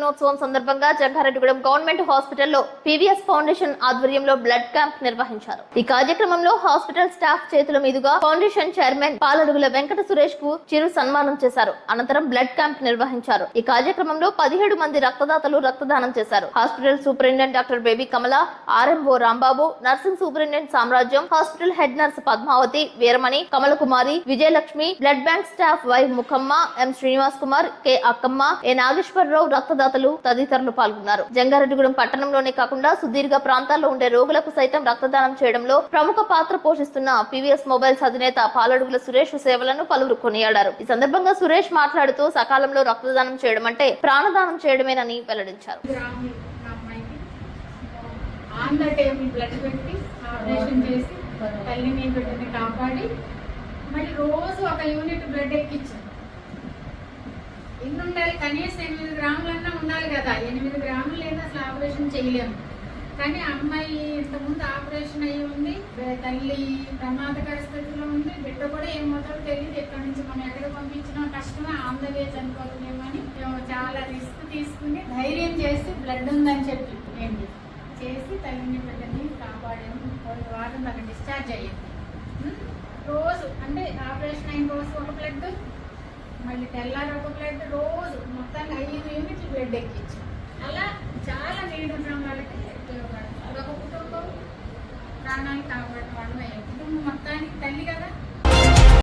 దినోత్సవం సందర్భంగా జంగారెడ్డిగూడెం గవర్నమెంట్ హాస్పిటల్లో పీవీఎస్ ఫౌండేషన్ ఆధ్వర్యంలో బ్లడ్ క్యాంప్ నిర్వహించారు. ఈ కార్యక్రమంలో హాస్పిటల్ స్టాఫ్ చేతుల మీదుగా ఫౌండేషన్ చైర్మన్ పాలడుగుల వెంకట సురేష్ కు చిరు సన్మానం చేశారు. అనంతరం బ్లడ్ క్యాంప్ నిర్వహించారు. ఈ కార్యక్రమంలో 17 మంది రక్తదాతలు రక్తదానం చేశారు. Hospital superintendent doctor Baby Kamala, RMO Rambabu, nursing superintendent Samrajyam, hospital head nurse Padmavati, Veeramani, Kamala Kumari, Vijayalakshmi, blood bank staff Y Mukhamma, M Srinivas Kumar, K Akkamma, A Nageswara Rao రక్తదాతలు తదితరులు పాల్గొన్నారు. జంగారెడ్డిగూడెం పట్టణంలోనే కాకుండా సుదీర్ఘ ప్రాంతాల్లో ఉండే రోగులకు సైతం రక్తదానం చేయడంలో ప్రముఖ పాత్ర పోషిస్తున్న పీవీఎస్ మొబైల్స్ అధినేత పాలడుగుల సురేష్ సేవలను పలువురు కొనియాడారు. ఈ సందర్భంగా సురేష్ మాట్లాడుతూ సకాలంలో రక్తదానం చేయడం అంటే ప్రాణదానం చేయడమేనని వెల్లడించారు. మళ్ళీ రోజు ఒక యూనిట్ బ్లడ్ ఎక్కించాం. ఎన్ని ఉండాలి? కనీసం 8 గ్రాములన్నా ఉండాలి కదా. 8 గ్రాములు లేదా అసలు ఆపరేషన్ చేయలేము. కానీ అమ్మాయి ఇంతకుముందు ఆపరేషన్ అయ్యి ఉంది, తల్లి ప్రమాదకర స్థితిలో ఉంది, బిడ్డ కూడా ఏమవుతాడో తెలియదు. ఎక్కడి నుంచి మనం ఎక్కడ పంపించినా కష్టమే, ఆంధ్రవే చనిపోతుందేమని చాలా రిస్క్ తీసుకుని ధైర్యం చేసి బ్లడ్ ఉందని చెప్పి ఏంటి చేసి తల్లిని బిడ్డని కాపాడాము. వారం దాకా డిశ్చార్జ్ అయ్యింది. రోజు అంటే ఆపరేషన్ అయిన రోజు ఒక బ్లడ్, మళ్ళీ తెల్లారి ఒక బ్లడ్, రోజు మొత్తాన్ని 5 యూనిట్లు బ్లడ్ ఎక్కించాం. అలా చాలా నీడు ఉన్న వాళ్ళకి ఉపయోగపడుతుంది. అదొక కుటుంబం ప్రాణాలు కాపాడడం వాళ్ళ కుటుంబం మొత్తానికి తల్లి కదా.